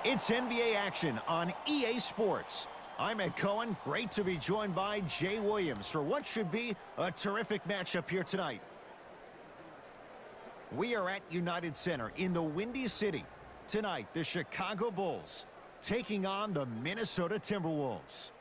It's NBA action on EA Sports. I'm Ed Cohen. Great to be joined by Jay Williams for what should be a terrific matchup here tonight. We are at United Center in the Windy City. Tonight, the Chicago Bulls taking on the Minnesota Timberwolves.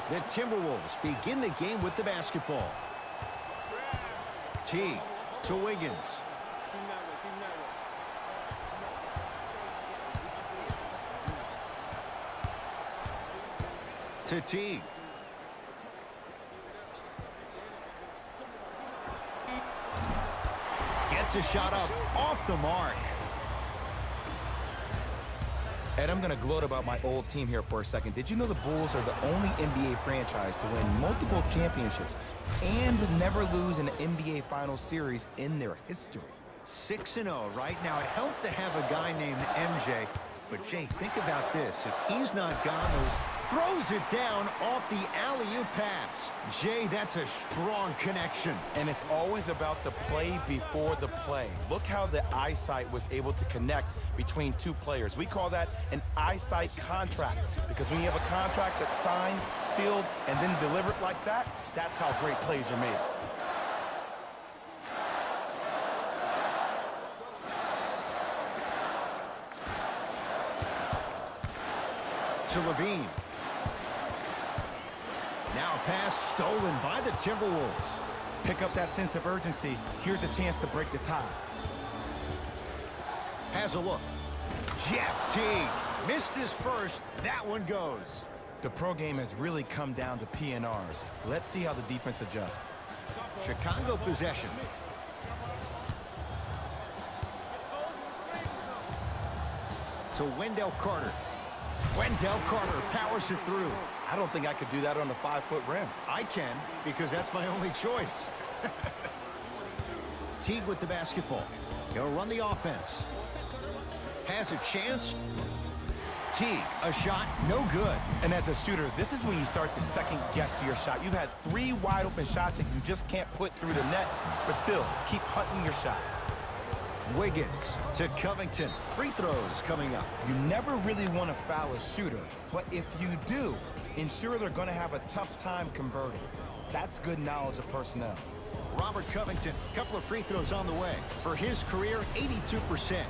The Timberwolves begin the game with the basketball. Teague to Wiggins. To Teague. Gets a shot up off the mark. Ed, I'm going to gloat about my old team here for a second. Did you know the Bulls are the only NBA franchise to win multiple championships and never lose an NBA Finals series in their history? 6-0 right now. It helped to have a guy named MJ. But, Jay, think about this. If he's not gone, throws it down off the alley-oop pass. Jay, that's a strong connection. And it's always about the play before the play. Look how the eyesight was able to connect between two players. We call that an eyesight contract, because when you have a contract that's signed, sealed, and then delivered like that, that's how great plays are made. To Levine. Now a pass stolen by the Timberwolves. Pick up that sense of urgency. Here's a chance to break the tie. Has a look. Jeff Teague missed his first. That one goes. The pro game has really come down to PNRs. Let's see how the defense adjusts. Chicago possession. To Wendell Carter. Wendell Carter powers it through. I don't think I could do that on a 5-foot rim. I can, because that's my only choice. Teague with the basketball. He'll run the offense. Has a chance. Teague, a shot, no good. And as a shooter, this is when you start to second-guess your shot. You've had 3 wide-open shots that you just can't put through the net, but still, keep hunting your shot. Wiggins to Covington. Free throws coming up. You never really want to foul a shooter, but if you do, ensure they're going to have a tough time converting. That's good knowledge of personnel. Robert Covington, couple of free throws on the way. For his career, 82%.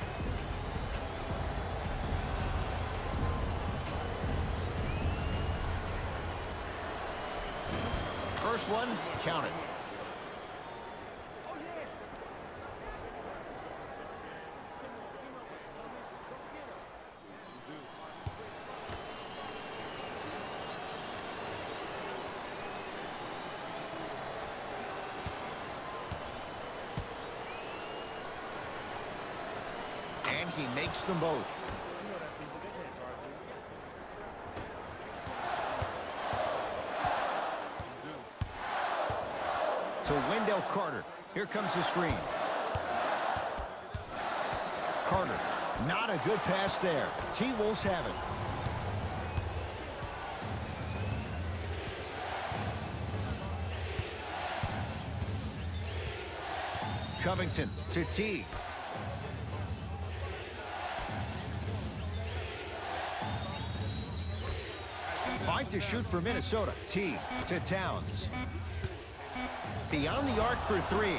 First one, count it. And he makes them both. To Wendell Carter. Here comes the screen. Carter. Not a good pass there. T-Wolves have it. Covington to Teague. Fight to shoot for Minnesota. Teague to Towns. Beyond the arc for 3. To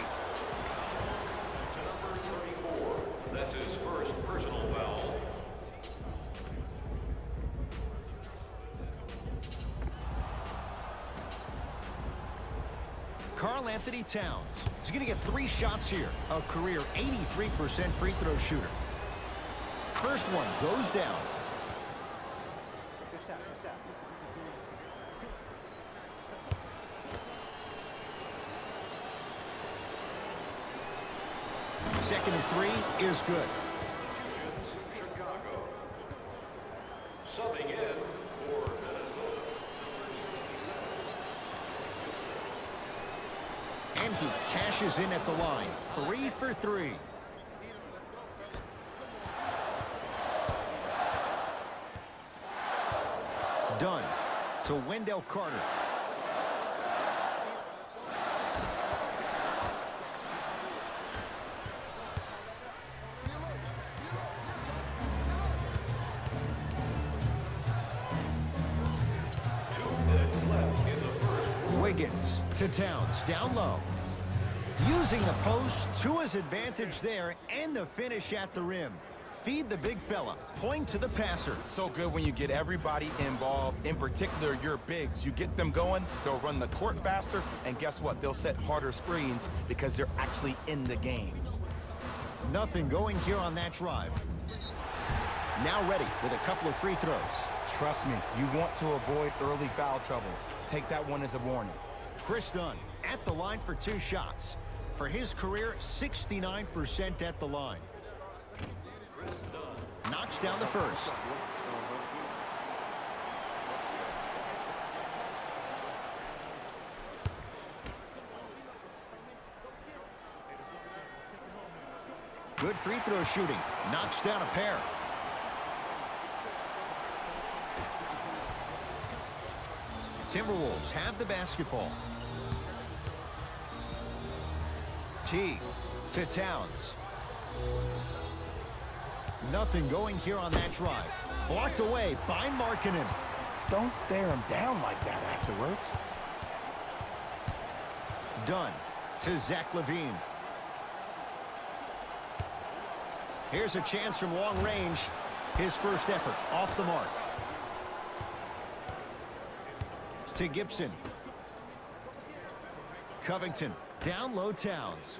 number 34. That's his first personal foul. Karl Anthony Towns. He's going to get 3 shots here. A career 83% free throw shooter. First one goes down. Second and 3 is good. Chicago. Subbing in for Minnesota. And he cashes in at the line. 3 for 3. Dunn to Wendell Carter. Wiggins to Towns, down low. Using the post to his advantage there, and the finish at the rim. Feed the big fella. Point to the passer. So good when you get everybody involved, in particular your bigs. You get them going, they'll run the court faster, and guess what? They'll set harder screens because they're actually in the game. Nothing going here on that drive. Now ready with a couple of free throws. Trust me, you want to avoid early foul trouble. Take that one as a warning. Chris Dunn at the line for 2 shots. For his career, 69% at the line. Knocks down the first. Good free throw shooting. Knocks down a pair. Timberwolves have the basketball. T to Towns. Nothing going here on that drive. Blocked away by Markkanen. Don't stare him down like that afterwards. Dunn to Zach LaVine. Here's a chance from long range. His first effort off the mark. To Gibson. Covington down low. Towns.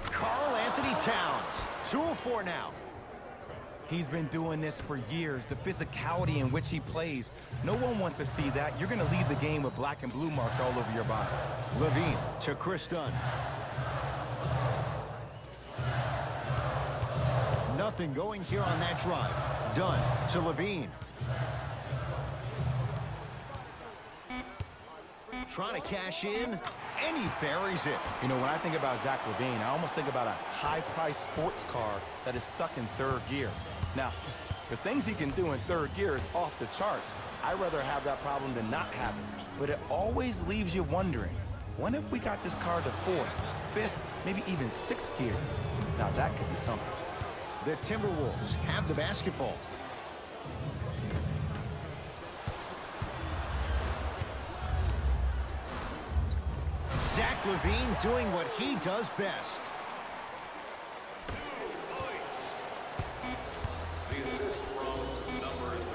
Karl Anthony Towns. 2 of 4 now. He's been doing this for years. The physicality in which he plays. No one wants to see that. You're going to leave the game with black and blue marks all over your body. LaVine to Chris Dunn. Nothing going here on that drive. Dunn to LaVine. Trying to cash in, and he buries it. You know, when I think about Zach LaVine, I almost think about a high-priced sports car that is stuck in 3rd gear. Now, the things he can do in 3rd gear is off the charts. I'd rather have that problem than not have it. But it always leaves you wondering, what if we got this car to 4th, 5th, maybe even 6th gear? Now, that could be something. The Timberwolves have the basketball. Zach LaVine doing what he does best.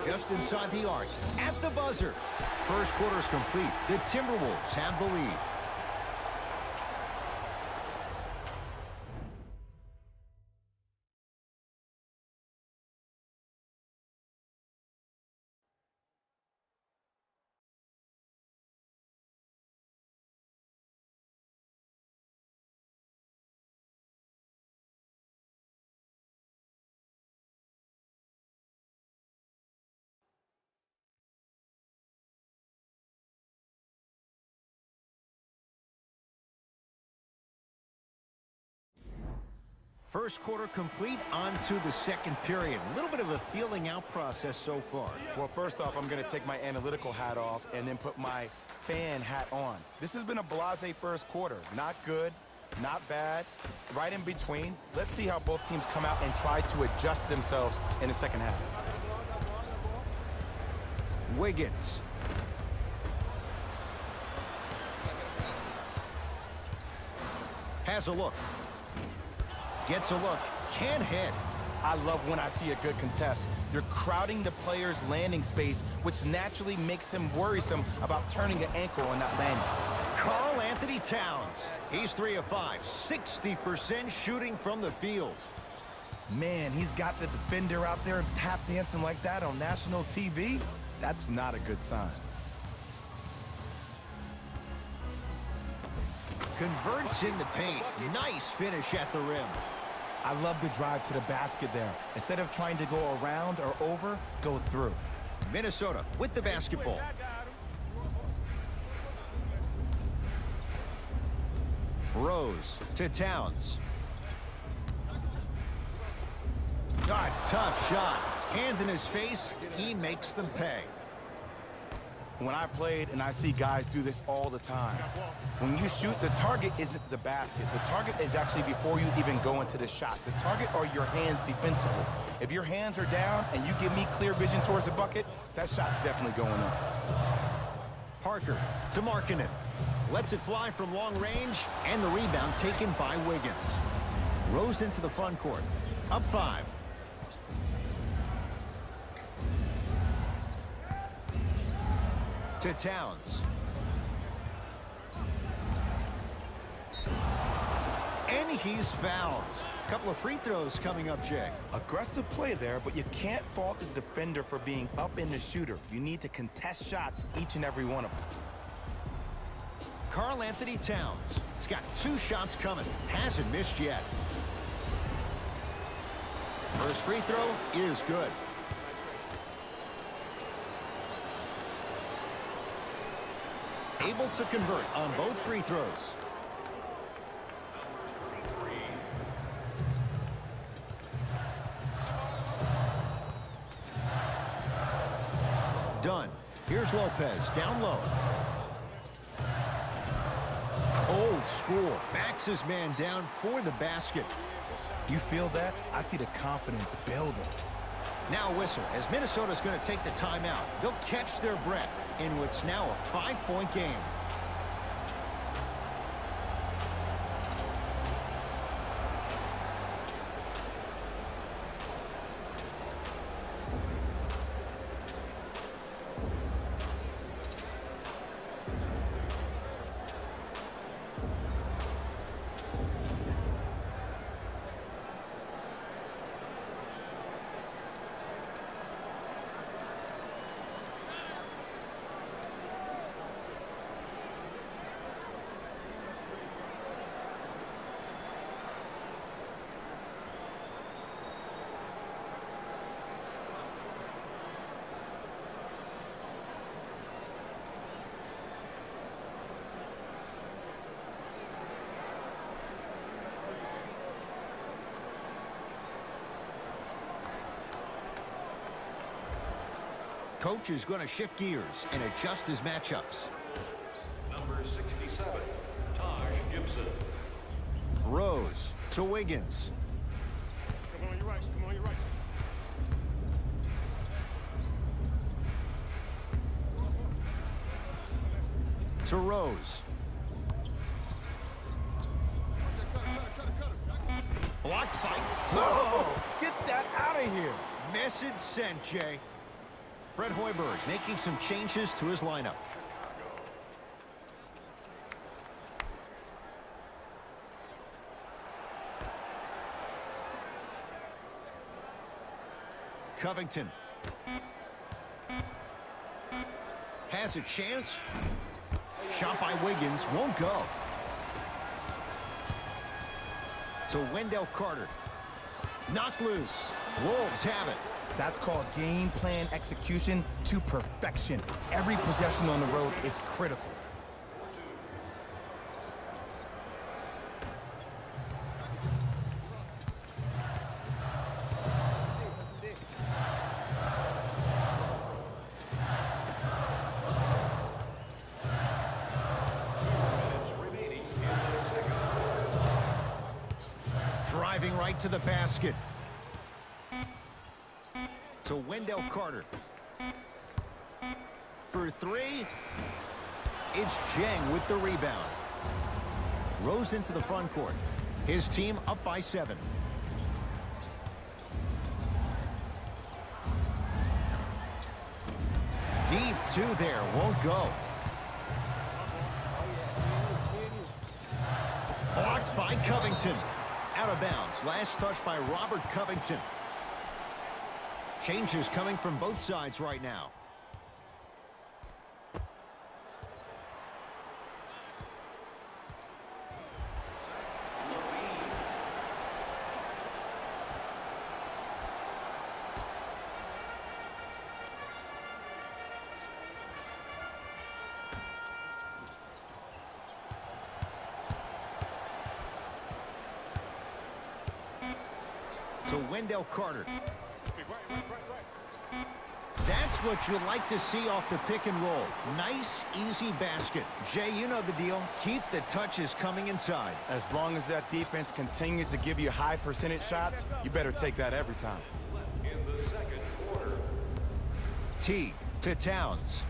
Just inside the arc, at the buzzer. First quarter's complete. The Timberwolves have the lead. First quarter complete, on to the second period. A little bit of a feeling out process so far. Well, first off, I'm going to take my analytical hat off and then put my fan hat on. This has been a blasé first quarter. Not good, not bad, right in between. Let's see how both teams come out and try to adjust themselves in the second half. Wiggins. Has a look. Gets a look. Can't hit. I love when I see a good contest. You're crowding the player's landing space, which naturally makes him worrisome about turning an ankle and not landing. Karl Anthony Towns. He's 3 of 5. 60% shooting from the field. Man, he's got the defender out there tap dancing like that on national TV. That's not a good sign. Converts in the paint. Nice finish at the rim. I love the drive to the basket there. Instead of trying to go around or over, go through. Minnesota with the basketball. Rose to Towns. Tough shot. Hand in his face, he makes them pay. When I played, and I see guys do this all the time, when you shoot, the target isn't the basket. The target is actually before you even go into the shot. The target are your hands defensively. If your hands are down and you give me clear vision towards the bucket, that shot's definitely going up. Parker to Markkanen. Lets it fly from long range, and the rebound taken by Wiggins. Rose into the front court. Up 5. To Towns. And he's fouled. Couple of free throws coming up, Jay. Aggressive play there, but you can't fault the defender for being up in the shooter. You need to contest shots, each and every one of them. Karl Anthony Towns. He's got 2 shots coming. Hasn't missed yet. First free throw is good. Able to convert on both free throws. Done. Here's Lopez down low. Old school. Backs his man down for the basket. You feel that? I see the confidence building. Now whistle as Minnesota's going to take the timeout. They'll catch their breath in what's now a 5-point game. Coach is going to shift gears and adjust his matchups. Number 67, Taj Gibson. Rose to Wiggins. Come on, you're right. Come on, you're right. To Rose. Blocked by... Oh, get that out of here. Message sent, Jay. Fred Hoiberg making some changes to his lineup. Covington. Has a chance. Shot by Wiggins. Won't go. To Wendell Carter. Knocked loose. Wolves have it. That's called game plan execution to perfection. Every possession on the road is critical. Driving right to the basket. To Wendell Carter. For 3. It's Jang with the rebound. Rose into the front court. His team up by 7. Deep 2 there. Won't go. Blocked by Covington. Out of bounds. Last touch by Robert Covington. Changes coming from both sides right now. To Wendell Carter. That's what you like to see off the pick and roll. Nice, easy basket. Jay, you know the deal. Keep the touches coming inside. As long as that defense continues to give you high percentage shots, you better take that every time. In the second quarter. Teague to Towns.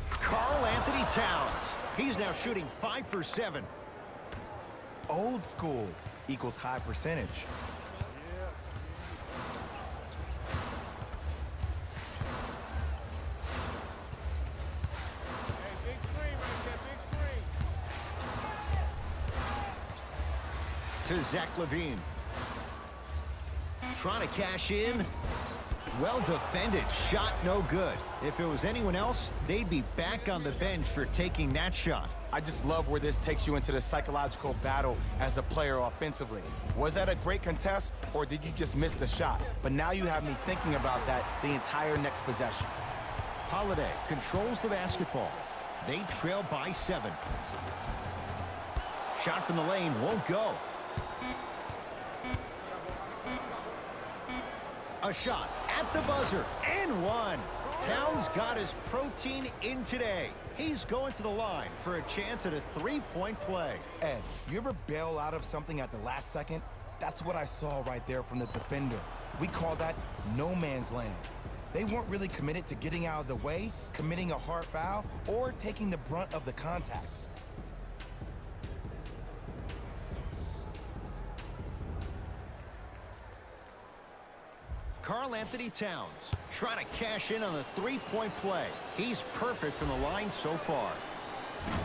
Karl Anthony Towns. He's now shooting 5 for 7. Old school equals high percentage. To Zach LaVine. Trying to cash in. Well defended. Shot no good. If it was anyone else, they'd be back on the bench for taking that shot. I just love where this takes you into the psychological battle as a player offensively. Was that a great contest, or did you just miss the shot? But now you have me thinking about that the entire next possession. Holiday controls the basketball. They trail by 7. Shot from the lane won't go. A shot at the buzzer, and one. Towns got his protein in today. He's going to the line for a chance at a 3-point play. Ed, you ever bail out of something at the last second? That's what I saw right there from the defender. We call that no man's land. They weren't really committed to getting out of the way, committing a hard foul, or taking the brunt of the contact. Karl Anthony Towns trying to cash in on the 3-point play. He's perfect from the line so far.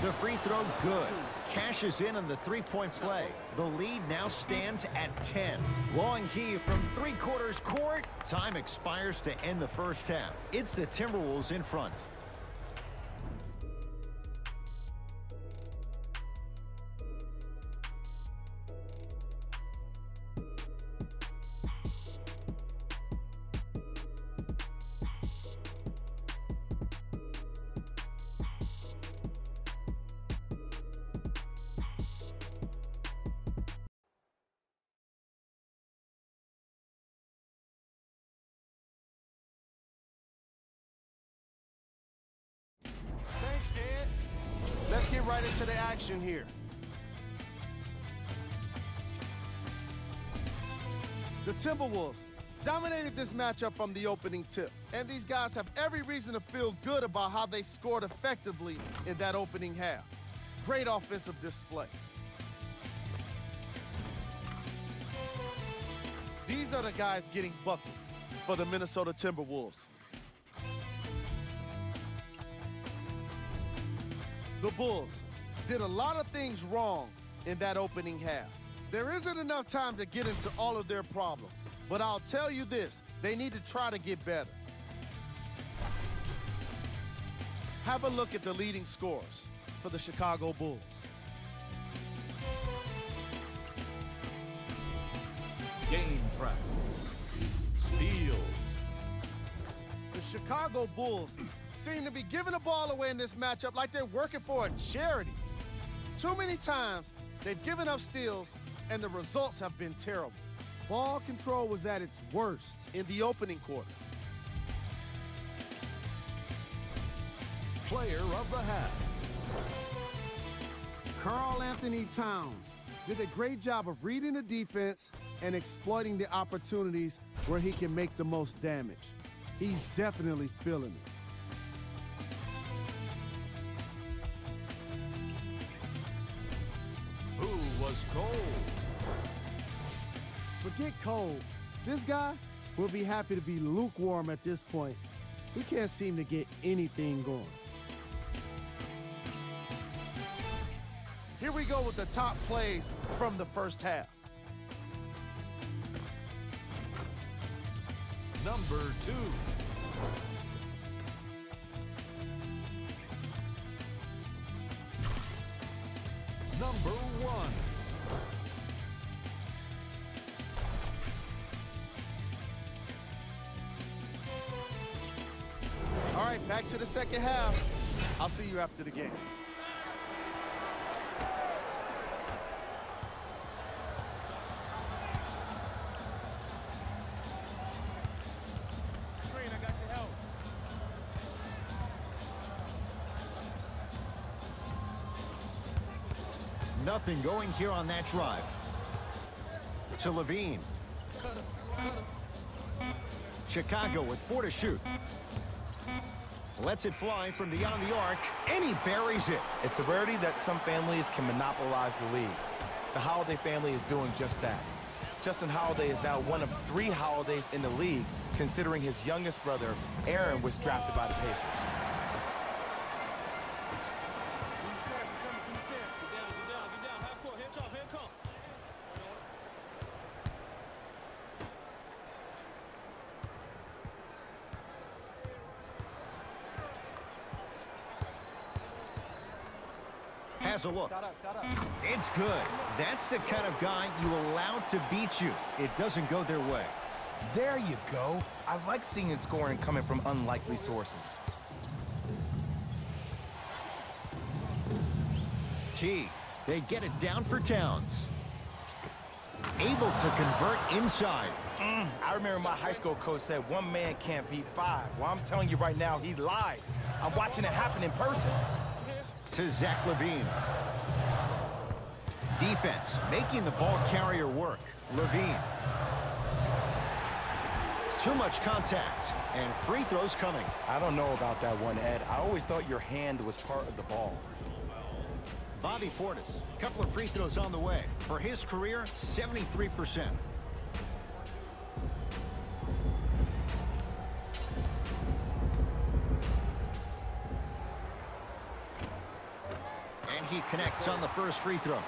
The free throw good. Cashes in on the 3-point play. The lead now stands at 10. Long heave from 3/4 court. Time expires to end the first half. It's the Timberwolves in front. Thanks, Ed. Let's get right into the action here. The Timberwolves dominated this matchup from the opening tip, and these guys have every reason to feel good about how they scored effectively in that opening half. Great offensive display. These are the guys getting buckets for the Minnesota Timberwolves. The Bulls did a lot of things wrong in that opening half. There isn't enough time to get into all of their problems, but I'll tell you this, they need to try to get better. Have a look at the leading scorers for the Chicago Bulls. Game trap. Steals. The Chicago Bulls seem to be giving the ball away in this matchup like they're working for a charity. Too many times, they've given up steals, and the results have been terrible. Ball control was at its worst in the opening quarter. Player of the half. Karl Anthony Towns did a great job of reading the defense and exploiting the opportunities where he can make the most damage. He's definitely feeling it. Who was cold? Forget cold. This guy will be happy to be lukewarm at this point. He can't seem to get anything going. Here we go with the top plays from the first half. Number 2. Number 1. All right, back to the second half. I'll see you after the game. Nothing going here on that drive. To Levine. Chicago with 4 to shoot. Lets it fly from beyond the arc, and he buries it. It's a rarity that some families can monopolize the league. The Holiday family is doing just that. Justin Holiday is now one of 3 Holidays in the league, considering his youngest brother, Aaron, was drafted by the Pacers. Has a look. It's good. That's the kind of guy you allow to beat you. It doesn't go their way. There you go. I like seeing his scoring coming from unlikely sources. T. They get it down for Towns. Able to convert inside. I remember my high school coach said 1 man can't beat 5. Well, I'm telling you right now, he lied. I'm watching it happen in person. To Zach Levine. Defense making the ball carrier work. Levine. Too much contact, and free throws coming. I don't know about that one, Ed. I always thought your hand was part of the ball. Bobby Portis, couple of free throws on the way. For his career, 73%. And he connects on the first free throw.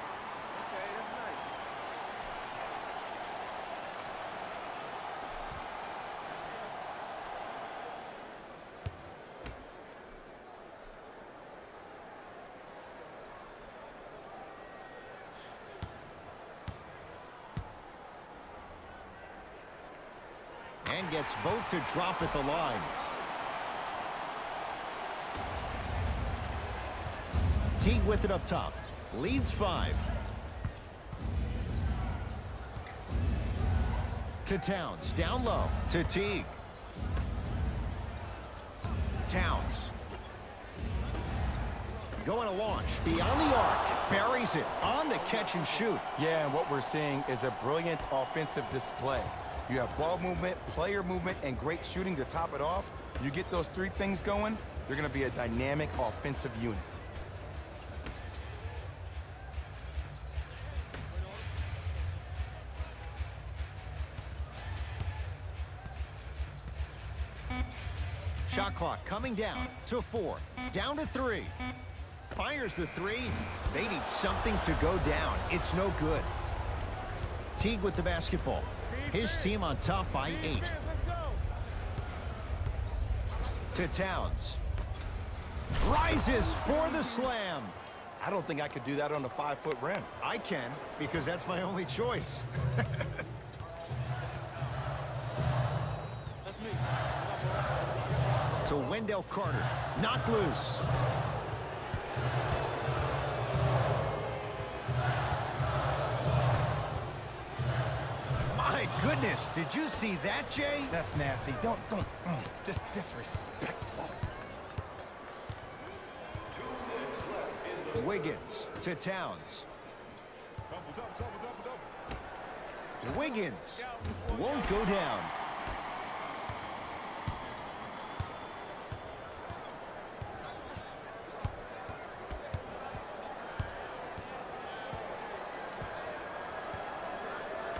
And gets both to drop at the line. Teague with it up top. Leads 5. To Towns. Down low. To Teague. Towns. Going to launch. Beyond the arc. Buries it. On the catch and shoot. Yeah, and what we're seeing is a brilliant offensive display. You have ball movement, player movement, and great shooting to top it off. You get those 3 things going, you're going to be a dynamic offensive unit. Shot clock coming down to 4. Down to 3. Fires the 3. They need something to go down. It's no good. Teague with the basketball. His team on top by 8. To Towns. Rises for the slam. I don't think I could do that on a 5-foot rim. I can, because that's my only choice. To Wendell Carter. Knocked loose. My goodness, did you see that, Jay? That's nasty. Don't, just disrespectful. Wiggins to Towns. Wiggins won't go down.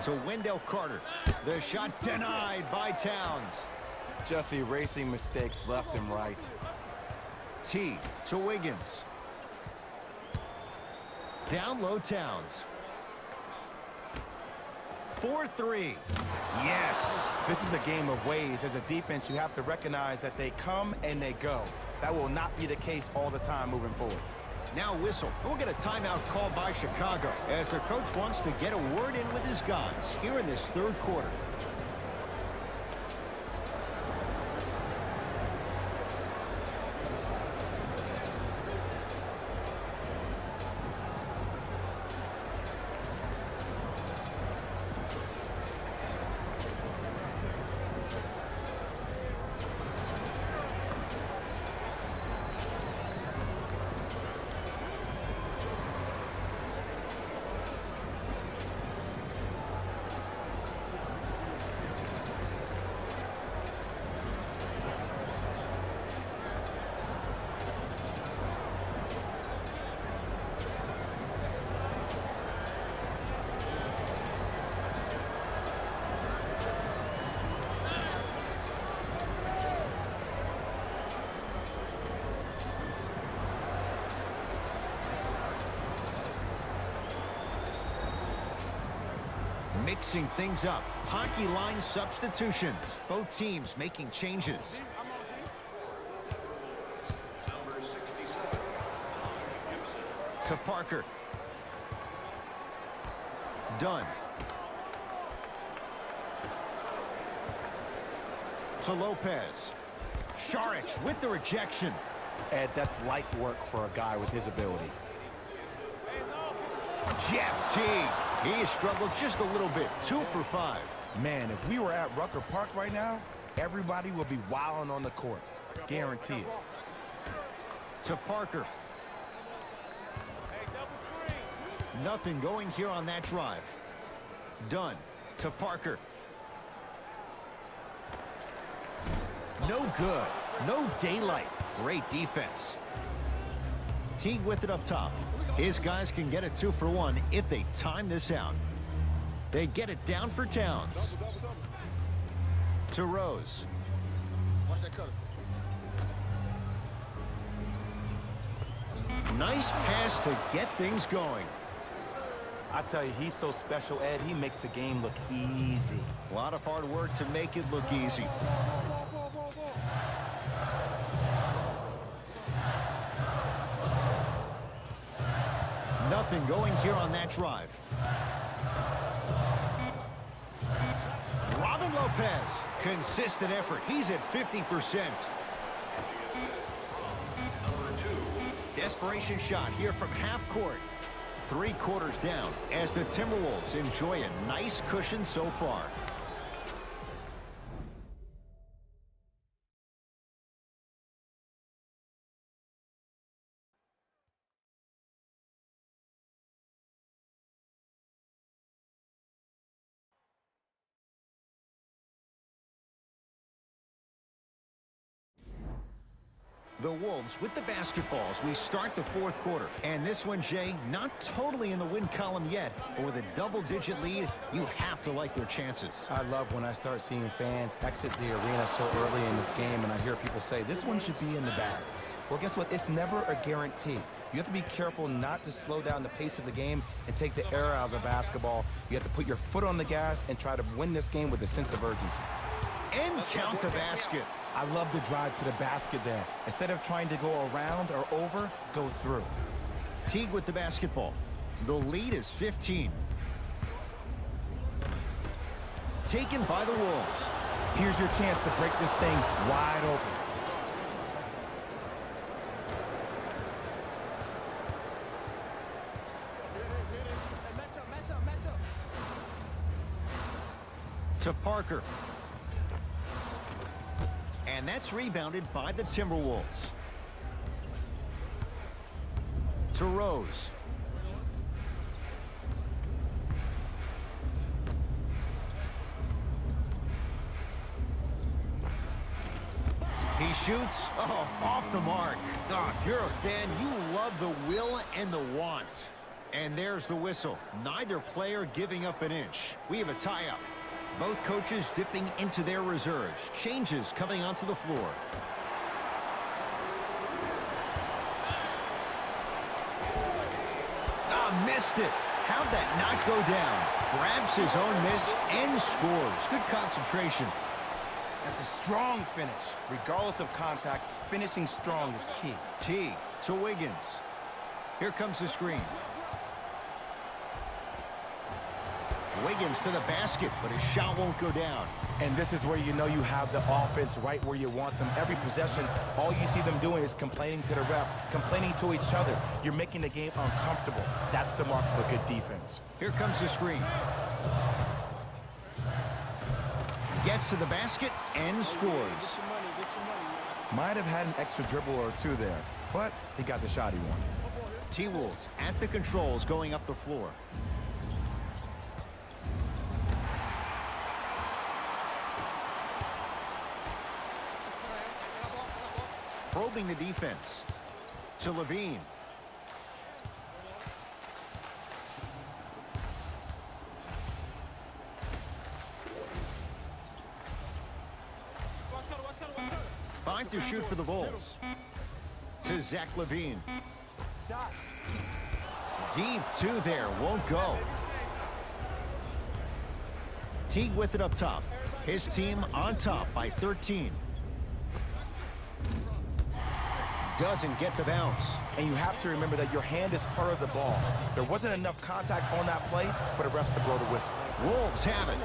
To Wendell Carter. The shot denied by Towns. Just erasing mistakes left and right. T to Wiggins. Down low Towns. 4-3. Yes. This is a game of ways. As a defense, you have to recognize that they come and they go. That will not be the case all the time moving forward. Now whistle. We'll get a timeout called by Chicago as the coach wants to get a word in with his guys here in this 3rd quarter. Mixing things up. Hockey line substitutions. Both teams making changes. Number 67, Gibson. To Parker. Dunn. To Lopez. Šarić with the rejection. Ed, that's light work for a guy with his ability. Jeff Teague. He has struggled just a little bit. 2 for 5. Man, if we were at Rucker Park right now, everybody would be wilding on the court. Guaranteed. To Parker. Nothing going here on that drive. Dunn to Parker. No good. No daylight. Great defense. Teague with it up top. His guys can get a 2 for 1 if they time this out. They get it down for Towns. To Rose. Watch that cutter. Nice pass to get things going. I tell you, he's so special, Ed. He makes the game look easy. A lot of hard work to make it look easy. Nothing going here on that drive. Robin Lopez. Consistent effort. He's at 50%. Number 2. Desperation shot here from half court. 3 quarters down as the Timberwolves enjoy a nice cushion so far. The Wolves with the basketballs. We start the 4th quarter. And this one, Jay, not totally in the win column yet, but with a double-digit lead, you have to like their chances. I love when I start seeing fans exit the arena so early in this game, and I hear people say, this one should be in the bag. Well, guess what? It's never a guarantee. You have to be careful not to slow down the pace of the game and take the air out of the basketball. You have to put your foot on the gas and try to win this game with a sense of urgency. And count the basket. I love the drive to the basket there. Instead of trying to go around or over, go through. Teague with the basketball. The lead is 15. Taken by the Wolves. Here's your chance to break this thing wide open. To Parker. And that's rebounded by the Timberwolves. To Rose. He shoots. Oh, off the mark. Oh, if you're a fan, you love the will and the want. And there's the whistle. Neither player giving up an inch. We have a tie-up. Both coaches dipping into their reserves. Changes coming onto the floor. Ah, missed it. How'd that not go down? Grabs his own miss and scores. Good concentration. That's a strong finish. Regardless of contact, finishing strong is key. T to Wiggins. Here comes the screen. Wiggins to the basket, but his shot won't go down. And this is where you know you have the offense right where you want them. Every possession, all you see them doing is complaining to the ref, complaining to each other. You're making the game uncomfortable. That's the mark of a good defense. Here comes the screen. Gets to the basket and scores. Might have had an extra dribble or two there, but he got the shot he wanted. T-Wolves at the controls going up the floor. Probing the defense. To Levine. Fine to shoot for the Bulls. To Zach Levine. Deep two there, won't go. Teague with it up top. His team on top by 13. Doesn't get the bounce. And you have to remember that your hand is part of the ball. There wasn't enough contact on that play for the refs to blow the whistle. Wolves have it.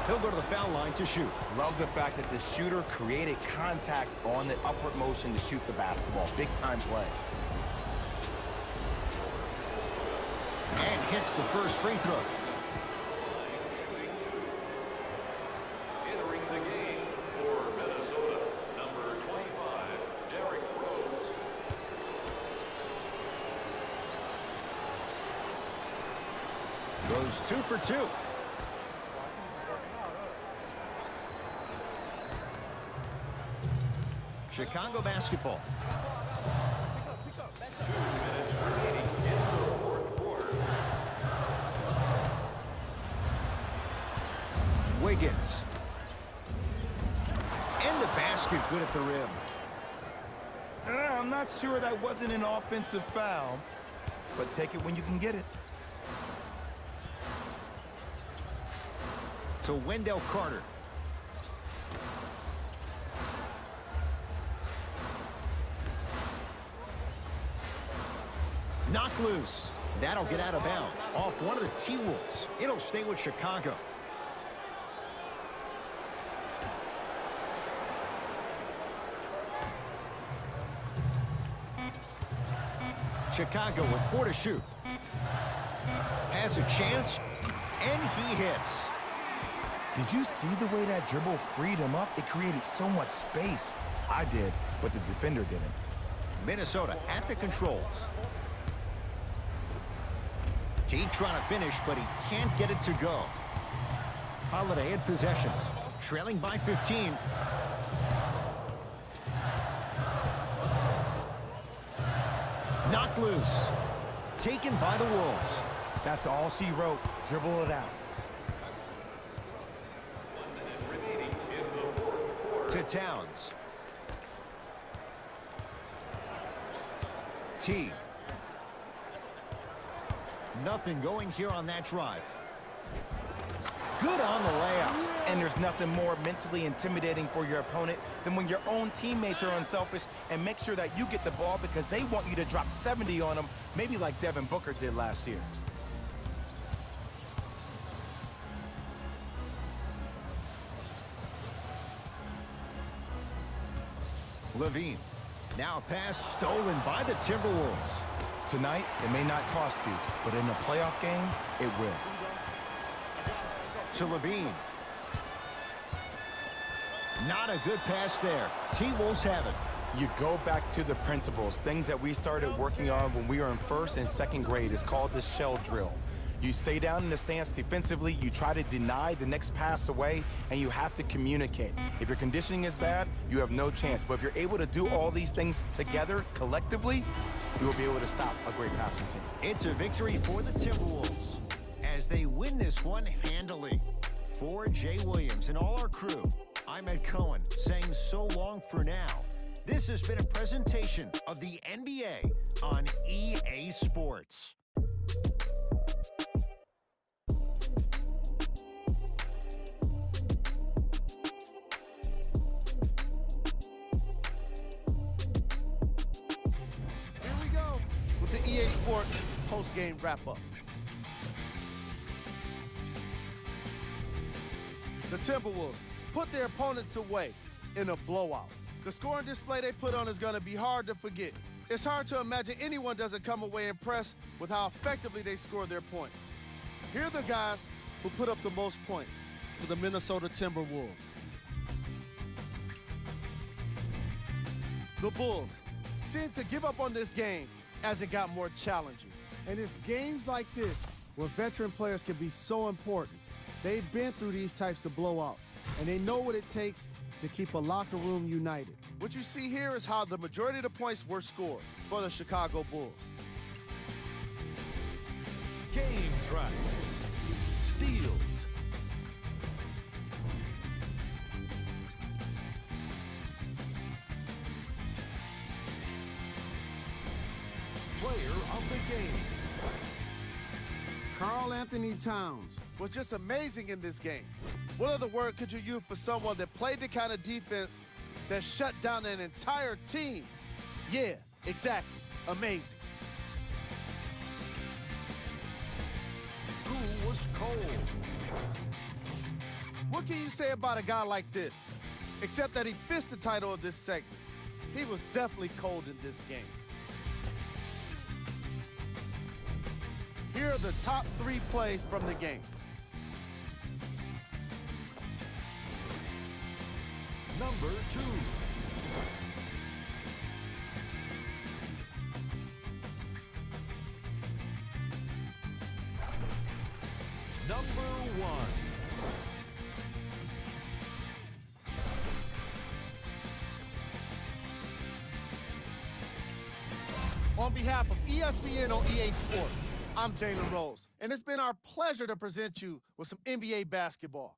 He'll go to the foul line to shoot. Love the fact that the shooter created contact on the upward motion to shoot the basketball. Big-time play. And hits the first free throw. Entering the game for Minnesota, number 25, Derrick Rose. Goes 2 for 2. Chicago basketball. 2 minutes remaining in the fourth quarter. Wiggins. And the basket good at the rim. I'm not sure that wasn't an offensive foul, but take it when you can get it. To Wendell Carter. Knocked loose. That'll get out of bounds off one of the T-Wolves. It'll stay with Chicago. Chicago with 4 to shoot. Has a chance, and he hits. Did you see the way that dribble freed him up? It created so much space. I did, but the defender didn't. Minnesota at the controls. Teague trying to finish, but he can't get it to go. Holiday in possession, trailing by 15. Knocked loose. Taken by the Wolves. That's all she wrote. Dribble it out. 1 minute remaining in the fourth quarter. To Towns. Teague. Nothing going here on that drive. Good on the layup. And there's nothing more mentally intimidating for your opponent than when your own teammates are unselfish and make sure that you get the ball because they want you to drop 70 on them, maybe like Devin Booker did last year. Levine. Now a pass stolen by the Timberwolves. Tonight, it may not cost you, but in a playoff game, it will. To Levine. Not a good pass there. T-Wolves have it. You go back to the principles, things that we started working on when we were in first and second grade. It's called the shell drill. You stay down in the stance defensively, you try to deny the next pass away, and you have to communicate. If your conditioning is bad, you have no chance. But if you're able to do all these things together, collectively, you will be able to stop a great passing team. It's a victory for the Timberwolves as they win this one handily. For Jay Williams and all our crew, I'm Ed Cohen saying so long for now. This has been a presentation of the NBA on EA Sports. The EA Sports post-game wrap-up. The Timberwolves put their opponents away in a blowout. The scoring display they put on is going to be hard to forget. It's hard to imagine anyone doesn't come away impressed with how effectively they score their points. Here are the guys who put up the most points for the Minnesota Timberwolves. The Bulls seemed to give up on this game as it got more challenging. And it's games like this where veteran players can be so important. They've been through these types of blowouts, and they know what it takes to keep a locker room united. What you see here is how the majority of the points were scored for the Chicago Bulls. Game track. Steals. Player of the game. Karl Anthony Towns was just amazing in this game. What other word could you use for someone that played the kind of defense that shut down an entire team? Yeah, exactly. Amazing. Who was cold? What can you say about a guy like this? Except that he fits the title of this segment. He was definitely cold in this game. Here are the top 3 plays from the game. Number 2. Number 1. On behalf of ESPN on EA Sports, I'm Jalen Rose, and it's been our pleasure to present you with some NBA basketball.